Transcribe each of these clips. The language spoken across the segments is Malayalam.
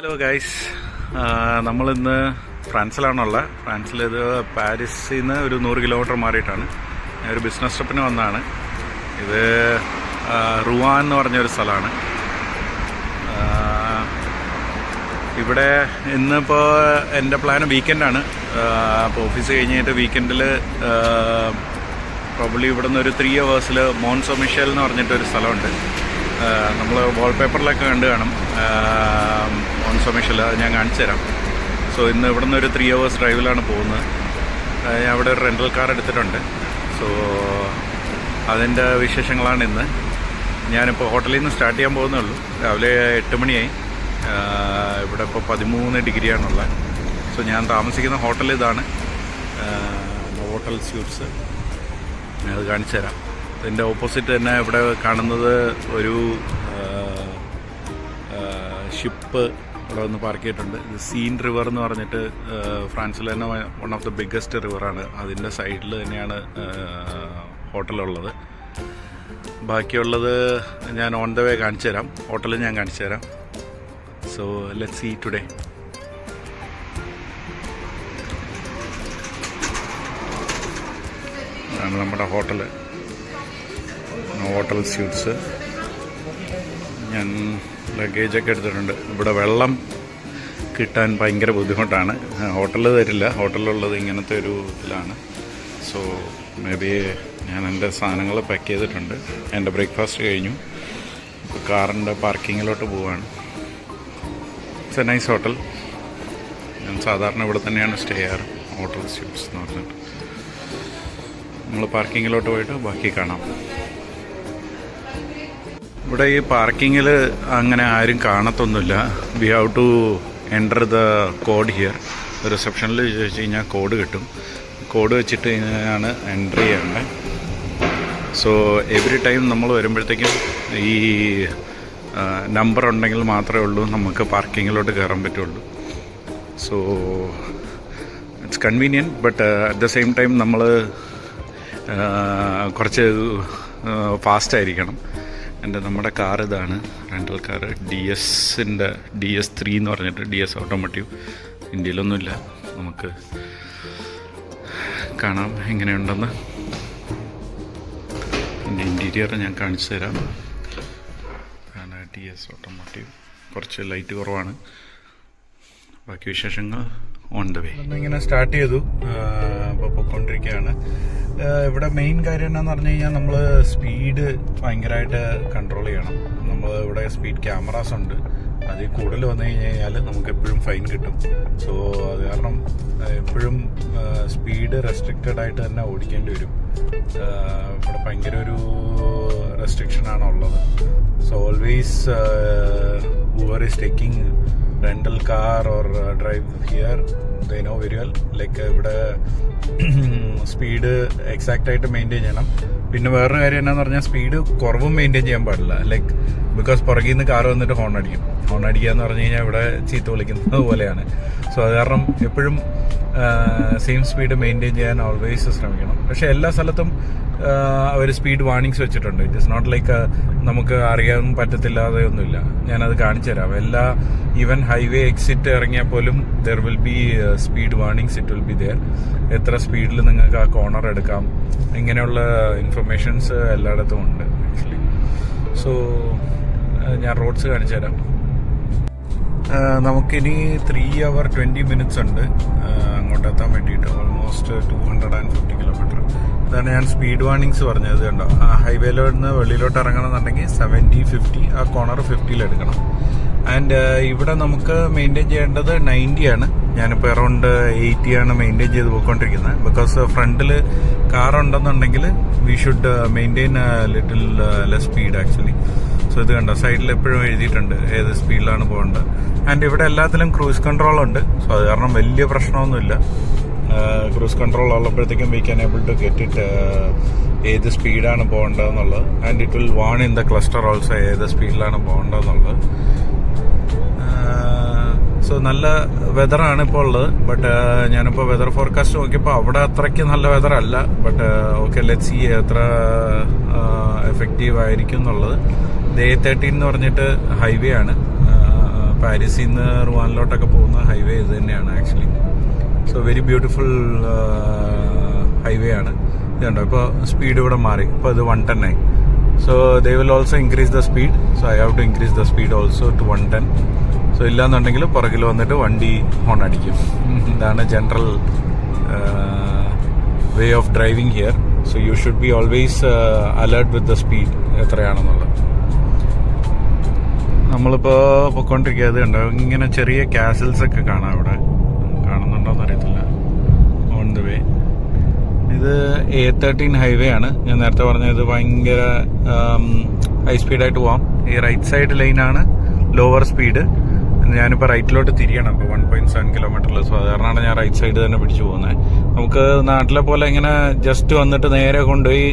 ഹലോ ഗൈസ്, നമ്മളിന്ന് ഫ്രാൻസിലാണുള്ളത്. ഫ്രാൻസിലിത് പാരീസിൽ നിന്ന് ഒരു 100 കിലോമീറ്റർ മാറിയിട്ടാണ്. ഞാൻ ഒരു ബിസിനസ് ട്രിപ്പിന് വന്നതാണ്. ഇത് റുവാൻ എന്ന് പറഞ്ഞൊരു സ്ഥലമാണ്. ഇവിടെ ഇന്നിപ്പോൾ എൻ്റെ പ്ലാൻ വീക്കെൻഡാണ്. അപ്പോൾ ഓഫീസ് കഴിഞ്ഞിട്ട് വീക്കെൻഡിൽ പ്രോബ്ലി ഇവിടെ നിന്ന് ഒരു 3 hours മോൺസോ മിഷേൽ എന്ന് പറഞ്ഞിട്ടൊരു സ്ഥലമുണ്ട്. നമ്മൾ വാൾപേപ്പറിലൊക്കെ കണ്ട് കാണും മോൺസോ മിഷേൽ. അത് ഞാൻ കാണിച്ചു തരാം. സോ ഇന്ന് ഇവിടെ നിന്ന് ഒരു 3 hours ഡ്രൈവിലാണ് പോകുന്നത്. ഞാൻ അവിടെ ഒരു റെൻ്റൽ കാർ എടുത്തിട്ടുണ്ട്. സോ അതിൻ്റെ വിശേഷങ്ങളാണ് ഇന്ന്. ഞാനിപ്പോൾ ഹോട്ടലിൽ നിന്ന് സ്റ്റാർട്ട് ചെയ്യാൻ പോകുന്നേ ഉള്ളൂ. രാവിലെ 8 മണിയായി. ഇവിടെ ഇപ്പോൾ 13 ഡിഗ്രിയാണുള്ളത്. സോ ഞാൻ താമസിക്കുന്ന ഹോട്ടൽ ഇതാണ്, ഹോട്ടൽ സ്യൂട്ട്സ്. ഞാനത് കാണിച്ചു തരാം. ഇതിൻ്റെ ഓപ്പോസിറ്റ് തന്നെ ഇവിടെ കാണുന്നത് ഒരു ഷിപ്പ് ഇവിടെ വന്ന് പാർക്ക് ചെയ്തിട്ടുണ്ട്. ഇത് സീൻ റിവർ എന്ന് പറഞ്ഞിട്ട് ഫ്രാൻസിൽ തന്നെ വൺ ഓഫ് ദ ബിഗ്ഗസ്റ്റ് റിവറാണ്. അതിൻ്റെ സൈഡിൽ തന്നെയാണ് ഹോട്ടലുള്ളത്. ബാക്കിയുള്ളത് ഞാൻ ഓൺ ദ വേ കാണിച്ചു തരാം. ഹോട്ടൽ ഞാൻ കാണിച്ചു തരാം. So let's see today. ഇതാണ് നമ്മുടെ ഹോട്ടൽ സ്യൂട്ട്സ്. ഞാൻ ലഗേജൊക്കെ എടുത്തിട്ടുണ്ട്. ഇവിടെ വെള്ളം കിട്ടാൻ ഭയങ്കര ബുദ്ധിമുട്ടാണ്. ഹോട്ടലിൽ തരില്ല. ഹോട്ടലിലുള്ളത് ഇങ്ങനത്തെ ഒരു ഇതിലാണ്. സോ മേ ബി ഞാൻ എൻ്റെ സാധനങ്ങൾ പാക്ക് ചെയ്തിട്ടുണ്ട്. എൻ്റെ ബ്രേക്ക്ഫാസ്റ്റ് കഴിഞ്ഞു. കാറിൻ്റെ പാർക്കിങ്ങിലോട്ട് പോവാണ്. It's A nice hotel. ഞാൻ സാധാരണ ഇവിടെ തന്നെയാണ് സ്റ്റേ ചെയ്യാറ്. ഹോട്ടൽ സ്യൂട്ട്സ് എന്ന് പറഞ്ഞിട്ട്. നമ്മൾ പാർക്കിങ്ങിലോട്ട് പോയിട്ട് ബാക്കി കാണാം. ഇവിടെ ഈ പാർക്കിങ്ങിൽ അങ്ങനെ ആരും കാണത്തൊന്നുമില്ല. We have to enter the code here. റിസപ്ഷനിൽ ചോദിച്ചു കഴിഞ്ഞാൽ കോഡ് കിട്ടും. കോഡ് വെച്ചിട്ട് ആണ് എൻ്റർ ചെയ്യേണ്ടത്. സോ എവറി ടൈം നമ്മൾ വരുമ്പോഴത്തേക്കും ഈ നമ്പർ ഉണ്ടെങ്കിൽ മാത്രമേ ഉള്ളൂ നമുക്ക് പാർക്കിങ്ങിലോട്ട് കയറാൻ പറ്റുള്ളൂ. So it's convenient. But at the same time നമ്മൾ കുറച്ച് ഫാസ്റ്റായിരിക്കണം. നമ്മുടെ കാർ ഇതാണ്, റെൻ്റൽ കാർ. DS3 എന്ന് പറഞ്ഞിട്ട്, DS ഓട്ടോമോട്ടീവ്. ഇന്ത്യയിലൊന്നുമില്ല. നമുക്ക് കാണാം എങ്ങനെയുണ്ടെന്ന്. എൻ്റെ ഇൻറ്റീരിയർ ഞാൻ കാണിച്ചു തരാം. DS automotive. കുറച്ച് ലൈറ്റ് കുറവാണ്. ബാക്കി വിശേഷങ്ങൾ ഓൺ ദ വേ. ഇങ്ങനെ സ്റ്റാർട്ട് ചെയ്തു. അപ്പോൾ പൊയ്ക്കൊണ്ടിരിക്കുകയാണ്. ഇവിടെ മെയിൻ കാര്യം എന്താണെന്ന് പറഞ്ഞു കഴിഞ്ഞാൽ നമ്മൾ സ്പീഡ് ഭയങ്കരമായിട്ട് കൺട്രോൾ ചെയ്യണം. നമ്മൾ ഇവിടെ സ്പീഡ് ക്യാമറാസ് ഉണ്ട്. അതിൽ കൂടുതൽ വന്നു കഴിഞ്ഞാൽ നമുക്ക് എപ്പോഴും ഫൈൻ കിട്ടും. സോ അത് കാരണം എപ്പോഴും സ്പീഡ് റെസ്ട്രിക്റ്റഡ് ആയിട്ട് തന്നെ ഓടിക്കേണ്ടി വരും. ഇവിടെ ഭയങ്കര ഒരു റെസ്ട്രിക്ഷനാണ് ഉള്ളത്. So always whoever is taking rental car or drive here, they know very well. Like ഇവിടെ സ്പീഡ് എക്സാക്റ്റ് ആയിട്ട് മെയിൻറ്റെയിൻ ചെയ്യണം. പിന്നെ വേറൊരു കാര്യം എന്നാന്ന് പറഞ്ഞാൽ സ്പീഡ് കുറവും മെയിൻറ്റെയിൻ ചെയ്യാൻ പാടില്ല. ലൈക്ക് ബിക്കോസ് പുറകിൽ നിന്ന് കാർ വന്നിട്ട് ഹോൺ അടിക്കുക എന്ന് പറഞ്ഞു കഴിഞ്ഞാൽ ഇവിടെ ചീത്ത വിളിക്കുന്നത് പോലെയാണ്. സോ അത് കാരണം എപ്പോഴും സെയിം സ്പീഡ് മെയിൻറ്റെയിൻ ചെയ്യാൻ ഓൾവേസ് ശ്രമിക്കണം. പക്ഷേ എല്ലാ സ്ഥലത്തും അവർ സ്പീഡ് വാർണിങ്സ് വെച്ചിട്ടുണ്ട്. ഇറ്റ് ഇസ് നോട്ട് ലൈക്ക് നമുക്ക് അറിയാൻ പറ്റത്തില്ലാതെ ഒന്നുമില്ല. ഞാനത് കാണിച്ചു തരാം. ഈവൻ ഹൈവേ എക്സിറ്റ് ഇറങ്ങിയാൽ പോലും there will be speed warnings. It will be there. എത്ര സ്പീഡിൽ നിങ്ങൾക്ക് ആ കോർണർ എടുക്കാം, ഇങ്ങനെയുള്ള ഇൻഫർമേഷൻസ് എല്ലായിടത്തും ഉണ്ട് ആക്ച്വലി. സോ ഞാൻ റോഡ്സ് കാണിച്ചു തരാം. നമുക്കിനി 3 hours 20 minutes ഉണ്ട് അങ്ങോട്ട് എത്താൻ വേണ്ടിയിട്ട്. Almost 250 kilometer. ഇതാണ് ഞാൻ സ്പീഡ് വാർണിങ്സ് പറഞ്ഞത്. കണ്ടോ, ആ ഹൈവേയിലോട്ട് നിന്ന് വെളിയിലോട്ട് ഇറങ്ങണമെന്നുണ്ടെങ്കിൽ 70, 50, ആ കോർണർ 50 എടുക്കണം. ആൻഡ് ഇവിടെ നമുക്ക് മെയിൻറ്റെയിൻ ചെയ്യേണ്ടത് 90 ആണ്. ഞാനിപ്പോൾ അറൗണ്ട് 80 ആണ് മെയിൻറ്റെയിൻ ചെയ്ത് പോയിക്കൊണ്ടിരിക്കുന്നത്. ബിക്കോസ് ഫ്രണ്ടിൽ കാർ ഉണ്ടെന്നുണ്ടെങ്കിൽ we should maintain little less speed actually. So ഇത് കണ്ടോ, സൈഡിൽ എപ്പോഴും എഴുതിയിട്ടുണ്ട് ഏത് സ്പീഡിലാണ് പോകേണ്ടത്. ആൻഡ് ഇവിടെ എല്ലാത്തിലും ക്രൂസ് കൺട്രോൾ ഉണ്ട്. സോ അത് കാരണം വലിയ പ്രശ്നമൊന്നുമില്ല. ക്രൂസ് കൺട്രോൾ ഉള്ളപ്പോഴത്തേക്കും we can able to get it ഏത് സ്പീഡാണ് പോകേണ്ടതെന്നുള്ളത്. And it will warn in the cluster also ഏത് സ്പീഡിലാണ് പോകേണ്ടതെന്നുള്ളത്. സോ നല്ല വെതറാണ് ഇപ്പോൾ ഉള്ളത്. ബട്ട് ഞാനിപ്പോൾ വെതർ ഫോർകാസ്റ്റ് നോക്കിയപ്പോൾ അവിടെ അത്രയ്ക്ക് നല്ല വെതർ അല്ല. ബട്ട് ഓക്കെ, ലെറ്റ്സ് സീ എത്ര എഫക്റ്റീവ് ആയിരിക്കും എന്നുള്ളത്. A13 എന്ന് പറഞ്ഞിട്ട് ഹൈവേ ആണ്. പാരീസിൽ നിന്ന് റുവാനിലോട്ടൊക്കെ പോകുന്ന ഹൈവേ ഇത് തന്നെയാണ് actually. So very beautiful highway ആണ്. ഇത് കണ്ടോ, ഇപ്പോൾ സ്പീഡ് ഇവിടെ മാറി, ഇപ്പോൾ ഇത് 110 ആയി. So they will also increase the speed. So I have to increase the speed also to 110. So ഇല്ലാന്നുണ്ടെങ്കിൽ പുറകിൽ വന്നിട്ട് വണ്ടി ഹോൺ അടിക്കും. ഇതാണ് general way of driving here. So you should be always alert with the speed എത്രയാണെന്നുള്ളത്. നമ്മളിപ്പോൾ പൊയ്ക്കൊണ്ടിരിക്കുക, അത് കണ്ടോ, ഇങ്ങനെ ചെറിയ കാസിൽസ് ഒക്കെ കാണാം ഇവിടെ. കാണുന്നുണ്ടോയെന്ന് അറിയത്തില്ല. ഓൺ ദ വേ ഇത് A13 ഹൈവേ ആണ്. ഞാൻ നേരത്തെ പറഞ്ഞത് ഭയങ്കര ഹൈ സ്പീഡായിട്ട് പോവാം. ഈ റൈറ്റ് സൈഡ് ലൈനാണ് ലോവർ സ്പീഡ്. ഞാനിപ്പോൾ റൈറ്റിലോട്ട് തിരിയണം. ഇപ്പോൾ 1.7 കിലോമീറ്ററിൽ. സോ അതുകാരണമാണ് ഞാൻ റൈറ്റ് സൈഡ് തന്നെ പിടിച്ചു പോകുന്നത്. നമുക്ക് നാട്ടിലെ പോലെ ഇങ്ങനെ ജസ്റ്റ് വന്നിട്ട് നേരെ കൊണ്ടുപോയി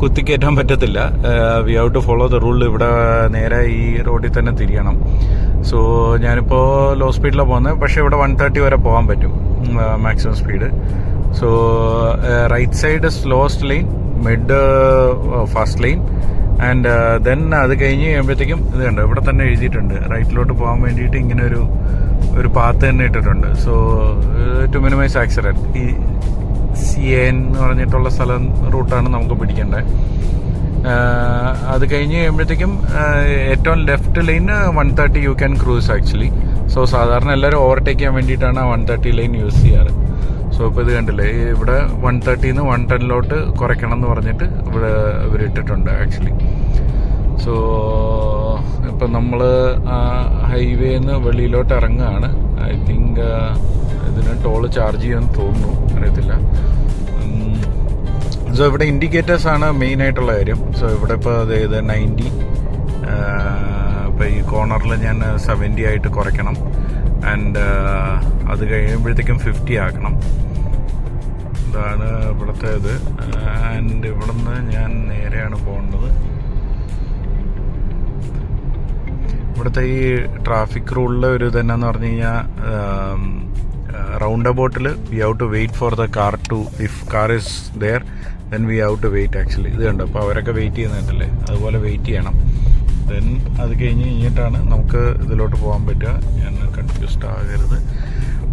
കുത്തിക്കയറ്റാൻ പറ്റത്തില്ല. We have to follow the rule. ഇവിടെ നേരെ ഈ റോഡിൽ തന്നെ തിരിയണം. സോ ഞാനിപ്പോൾ ലോ സ്പീഡിലാണ് പോകുന്നത്. പക്ഷേ ഇവിടെ 130 വരെ പോകാൻ പറ്റും maximum speed. So right side slowest lane, mid fast lane, and then അത് കഴിഞ്ഞ് കഴിയുമ്പോഴത്തേക്കും ഇത് കണ്ടോ, ഇവിടെ തന്നെ എഴുതിയിട്ടുണ്ട് റൈറ്റിലോട്ട് പോകാൻ വേണ്ടിയിട്ട് ഇങ്ങനെ ഒരു പാത്ത് തന്നെ ഇട്ടിട്ടുണ്ട്. So to minimise accident. ഈ CN എന്ന് പറഞ്ഞിട്ടുള്ള റൂട്ടാണ് നമുക്ക് പിടിക്കേണ്ടത്. അത് കഴിഞ്ഞ് കഴിയുമ്പോഴത്തേക്കും ഏറ്റവും left lane 130 you can cruise actually. So സാധാരണ എല്ലാവരും ഓവർടേക്ക് ചെയ്യാൻ വേണ്ടിയിട്ടാണ് 130 ലൈൻ യൂസ് ചെയ്യാറ്. സോ ഇപ്പോൾ ഇത് കണ്ടില്ലേ, ഇവിടെ 130 110 കുറയ്ക്കണം എന്ന് പറഞ്ഞിട്ട് ഇവിടെ ഇവരിട്ടിട്ടുണ്ട് ആക്ച്വലി. സോ ഇപ്പം നമ്മൾ ഹൈവേന്ന് വെളിയിലോട്ട് ഇറങ്ങുകയാണ്. ഐ തിങ്ക് ഇതിന് ടോള് ചാർജ് ചെയ്യുമെന്ന് തോന്നുന്നു, അറിയത്തില്ല. സോ ഇവിടെ ഇൻഡിക്കേറ്റേഴ്സ് ആണ് മെയിൻ ആയിട്ടുള്ള കാര്യം. സോ ഇവിടെ ഇപ്പോൾ ഇത് 90, ഇപ്പോൾ ഈ കോർണറിൽ ഞാൻ 70 ആയിട്ട് കുറയ്ക്കണം. ആൻഡ് അത് കഴിയുമ്പോഴത്തേക്കും 50 ആക്കണം. ഇതാണ് ഇവിടുത്തെ ഇത്. ആൻഡ് ഇവിടുന്ന് ഞാൻ നേരെയാണ് പോകേണ്ടത്. ഇവിടുത്തെ ഈ ട്രാഫിക് റൂളിലെ ഒരു ഇതെന്നു പറഞ്ഞു കഴിഞ്ഞാൽ, റൗണ്ട് അബൌട്ടിൽ we have to wait for the car to, if car is there then we have to wait actually. ഇത് കണ്ടോ, അപ്പോൾ അവരൊക്കെ വെയിറ്റ് ചെയ്യുന്നുണ്ടല്ലേ, അതുപോലെ വെയിറ്റ് ചെയ്യണം. ദെൻ അത് കഴിഞ്ഞിട്ടാണ് നമുക്ക് ഇതിലോട്ട് പോകാൻ പറ്റുക. ഞാൻ കൺഫ്യൂസ്ഡ് ആകരുത്.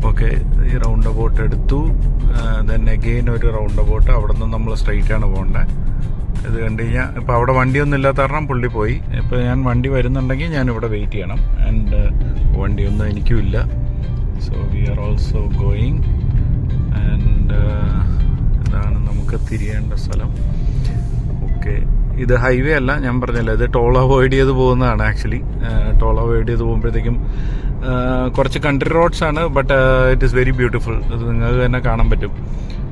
ഓക്കെ, ഈ റൗണ്ട് അബൌട്ട് എടുത്തു. ദെൻ അഗെയിൻ ഒരു റൗണ്ട് അബൌട്ട്. അവിടെ നിന്ന് നമ്മൾ സ്ട്രൈറ്റ് ആണ് പോകേണ്ടത്. ഇത് കണ്ടു കഴിഞ്ഞാൽ ഇപ്പോൾ അവിടെ വണ്ടിയൊന്നും ഇല്ലാത്ത കാരണം പുള്ളി പോയി. ഇപ്പോൾ ഞാൻ വണ്ടി വരുന്നുണ്ടെങ്കിൽ ഞാൻ ഇവിടെ വെയിറ്റ് ചെയ്യണം. ആൻഡ് വണ്ടിയൊന്നും എനിക്കും ഇല്ല. So we are also going. And ഇതാണ് നമുക്ക് തിരിയേണ്ട സ്ഥലം. ഓക്കെ, ഇത് ഹൈവേ അല്ല, ഞാൻ പറഞ്ഞില്ല, ഇത് ടോൾ അവോയ്ഡ് ചെയ്ത് പോകുന്നതാണ് ആക്ച്വലി. ടോൾ അവോയ്ഡ് ചെയ്ത് പോകുമ്പോഴത്തേക്കും കുറച്ച് കൺട്രി റോഡ്സ് ആണ്, but it is very beautiful. ഇത് നിങ്ങൾക്ക് തന്നെ കാണാൻ പറ്റും.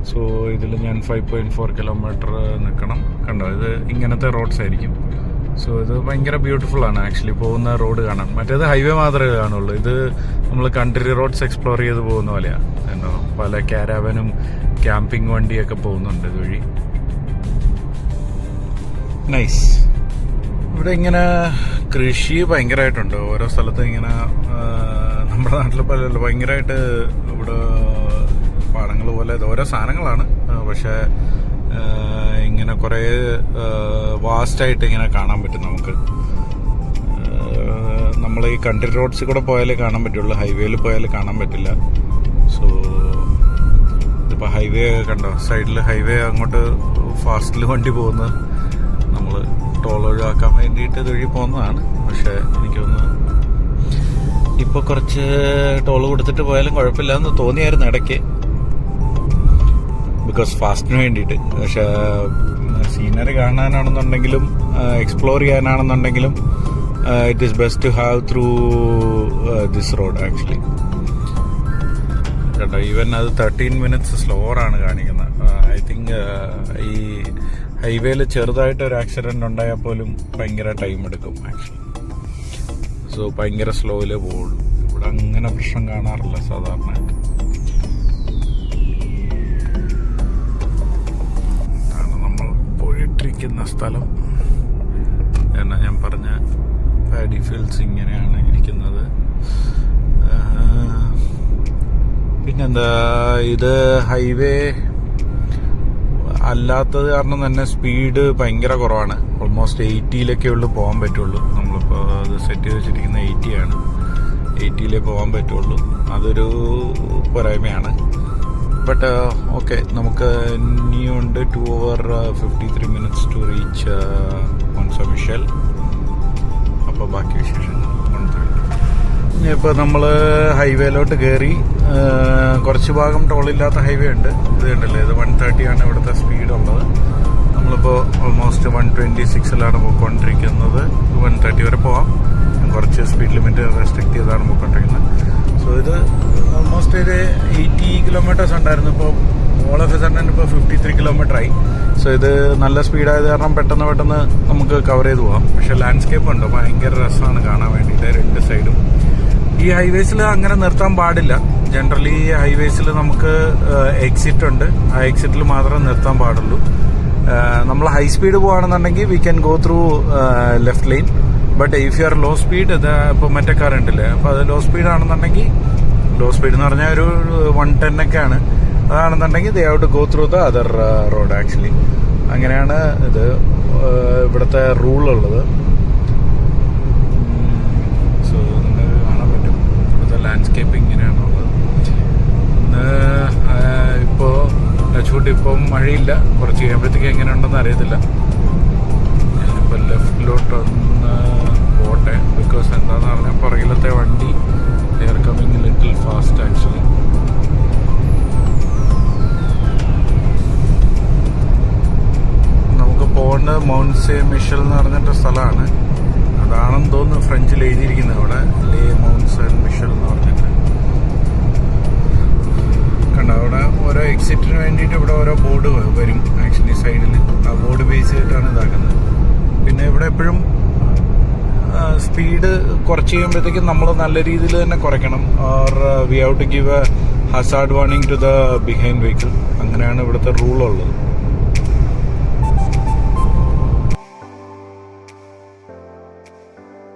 സോ ഇതിൽ ഞാൻ 5.4 കിലോമീറ്റർ നിൽക്കണം. കണ്ടോ, ഇത് ഇങ്ങനത്തെ റോഡ്സ് ആയിരിക്കും. സോ ഇത് ഭയങ്കര ബ്യൂട്ടിഫുൾ ആണ് ആക്ച്വലി പോകുന്ന റോഡ് കാണാൻ. മറ്റേത് ഹൈവേ മാത്രമേ കാണുള്ളൂ. ഇത് നമ്മൾ കൺട്രി റോഡ്സ് എക്സ്പ്ലോർ ചെയ്ത് പോകുന്ന പോലെയാണ്. എന്നോ പല ക്യാരവനും ക്യാമ്പിംഗ് വണ്ടിയൊക്കെ പോകുന്നുണ്ട് ഇതുവഴി. നൈസ്. ഇവിടെ ഇങ്ങനെ കൃഷി ഭയങ്കരമായിട്ടുണ്ട് ഓരോ സ്ഥലത്തും. ഇങ്ങനെ നമ്മുടെ നാട്ടിൽ പോലെ ഭയങ്കരമായിട്ട് ഇവിടെ പാടങ്ങൾ പോലെ ഓരോ സാധനങ്ങളാണ്. പക്ഷേ ഇങ്ങനെ കുറേ വാസ്റ്റായിട്ട് ഇങ്ങനെ കാണാൻ പറ്റും നമുക്ക്. നമ്മൾ ഈ കൺട്രി റോഡ്സിൽ കൂടെ പോയാലേ കാണാൻ പറ്റുള്ളൂ, ഹൈവേയിൽ പോയാൽ കാണാൻ പറ്റില്ല. സോ ഇതിപ്പോൾ ഹൈവേ കണ്ടോ, സൈഡിൽ ഹൈവേ അങ്ങോട്ട് ഫാസ്റ്റിൽ വണ്ടി പോകുന്നത്. നമ്മൾ ടോൾ ഒഴിവാക്കാൻ വേണ്ടിയിട്ട് ഇതുവഴി പോകുന്നതാണ്. പക്ഷേ എനിക്കൊന്ന് ഇപ്പോൾ കുറച്ച് ടോൾ കൊടുത്തിട്ട് പോയാലും കുഴപ്പമില്ല എന്ന് തോന്നിയായിരുന്നു ഇടയ്ക്ക്, ബിക്കോസ് ഫാസ്റ്റിന് വേണ്ടിയിട്ട്. പക്ഷേ സീനറി കാണാനാണെന്നുണ്ടെങ്കിലും എക്സ്പ്ലോർ ചെയ്യാനാണെന്നുണ്ടെങ്കിലും it is best to have through this road actually. കേട്ടോ, ഈവൻ അത് 13 മിനിറ്റ്സ് സ്ലോവറാണ് കാണിക്കുന്നത്. ഐ തിങ്ക് ഈ ഹൈവേയിൽ ചെറുതായിട്ട് ഒരു ആക്സിഡൻറ്റ് ഉണ്ടായാൽ പോലും ഭയങ്കര ടൈം എടുക്കും ആക്ച്വലി. സോ ഭയങ്കര സ്ലോയിലേ പോവുള്ളൂ. ഇവിടെ അങ്ങനെ പ്രശ്നം കാണാറില്ല സാധാരണയായിട്ട്. നമ്മൾ പോയിട്ടിരിക്കുന്ന സ്ഥലം എന്നാ ഞാൻ പറഞ്ഞ പാഡി ഫീൽഡ്സ് ഇങ്ങനെയാണ് ഇരിക്കുന്നത്. പിന്നെന്താ, ഇത് ഹൈവേ അല്ലാത്തത് കാരണം തന്നെ സ്പീഡ് ഭയങ്കര കുറവാണ്. ഓൾമോസ്റ്റ് 80-ലൊക്കെ ഉള്ളു പോകാൻ പറ്റുള്ളൂ. നമ്മളിപ്പോൾ അത് സെറ്റ് ചെയ്ത് വെച്ചിരിക്കുന്ന 80 ആണ്. 80-ലേ പോകാൻ പറ്റുള്ളൂ. അതൊരു പോരായ്മയാണ്. ബട്ട് ഓക്കെ, നമുക്ക് ഇനിയുണ്ട് 2 hours 53 minutes ടു റീച്ച് മോൺസ മിഷേൽ. അപ്പോൾ ബാക്കി വിശേഷങ്ങൾ ഇപ്പോൾ നമ്മൾ ഹൈവേയിലോട്ട് കയറി. കുറച്ച് ഭാഗം ടോളില്ലാത്ത ഹൈവേ ഉണ്ട്. ഇത് കണ്ടല്ലേ, ഇത് 130 ആണ് ഇവിടുത്തെ സ്പീഡുള്ളത്. നമ്മളിപ്പോൾ ഓൾമോസ്റ്റ് 126-ലാണ് പോയിക്കൊണ്ടിരിക്കുന്നത്. 130 വരെ പോവാം. കുറച്ച് സ്പീഡ് ലിമിറ്റ് റെസ്ട്രിക്ട് ചെയ്താണ് പോയിക്കൊണ്ടിരിക്കുന്നത്. സോ ഇത് ഓൾമോസ്റ്റ് ഒരു 80 kilometers ഉണ്ടായിരുന്നു. ഇപ്പോൾ ഓൾ ഓഫ് എ സഡൻ ഇപ്പോൾ 53 kilometers ആയി. സോ ഇത് നല്ല സ്പീഡായത് കാരണം പെട്ടെന്ന് നമുക്ക് കവർ ചെയ്ത് പോകാം. പക്ഷേ ലാൻഡ്സ്കേപ്പ് ഉണ്ട്, ഭയങ്കര രസമാണ് കാണാൻ വേണ്ടിയിട്ട് രണ്ട് സൈഡും. ഈ ഹൈവേസിൽ അങ്ങനെ നിർത്താൻ പാടില്ല. ജനറലി ഈ ഹൈവേസിൽ നമുക്ക് എക്സിറ്റ് ഉണ്ട്. ആ എക്സിറ്റിൽ മാത്രമേ നിർത്താൻ പാടുള്ളൂ. നമ്മൾ ഹൈ സ്പീഡ് പോകുകയാണെന്നുണ്ടെങ്കിൽ we can go through left lane. But if you are low speed, ഇപ്പോൾ മറ്റേ കാർ ഉണ്ടല്ലേ, അപ്പോൾ അത് ലോ സ്പീഡ് ആണെന്നുണ്ടെങ്കിൽ, ലോ സ്പീഡ് എന്ന് പറഞ്ഞാൽ ഒരു 110 ഒക്കെയാണ്, അതാണെന്നുണ്ടെങ്കിൽ they have to go through the other road actually. അങ്ങനെയാണ് ഇത് ഇവിടുത്തെ റൂൾ ഉള്ളത്. സോ നിങ്ങൾക്ക് കാണാൻ പറ്റും ഇവിടുത്തെ ലാൻഡ്സ്കേപ്പ് ഇങ്ങനെയാണുള്ളത്. ഇപ്പോൾ ടച്ച്വുഡ് ഇപ്പം മഴയില്ല. കുറച്ച് കഴിയുമ്പോഴത്തേക്ക് എങ്ങനെയുണ്ടെന്ന് അറിയത്തില്ല. ഞാനിപ്പോൾ ലെഫ്റ്റിലോട്ടൊന്ന് പോട്ടെ. ബിക്കോസ് എന്താണെന്ന് പറഞ്ഞാൽ പുറകിലത്തെ വണ്ടി they are coming little fast actually. നമുക്ക് പോകേണ്ടത് മൗണ്ട് സേ മിഷൽ എന്ന് പറഞ്ഞിട്ട് സ്ഥലമാണ്. അതാണെന്ന് തോന്നുന്നു ഫ്രഞ്ചിൽ എഴുതിയിരിക്കുന്നത് ഇവിടെ, ലേ മൗണ്ട് സേ മിഷൽ എന്ന് പറഞ്ഞിട്ട്. കണ്ടോ, അവിടെ ഓരോ എക്സിറ്റിന് വേണ്ടിയിട്ട് ഇവിടെ ഓരോ ബോർഡ് വരും ആക്ച്വലി സൈഡിൽ. ആ ബോർഡ് ബേസ് ചെയ്തിട്ടാണ് ഇതാക്കുന്നത്. പിന്നെ ഇവിടെ എപ്പോഴും സ്പീഡ് കുറച്ച് കഴിയുമ്പോഴത്തേക്കും നമ്മൾ നല്ല രീതിയിൽ തന്നെ കുറയ്ക്കണം. Or we have to give a hazard warning to the behind vehicle. അങ്ങനെയാണ് ഇവിടുത്തെ റൂളുള്ളത്.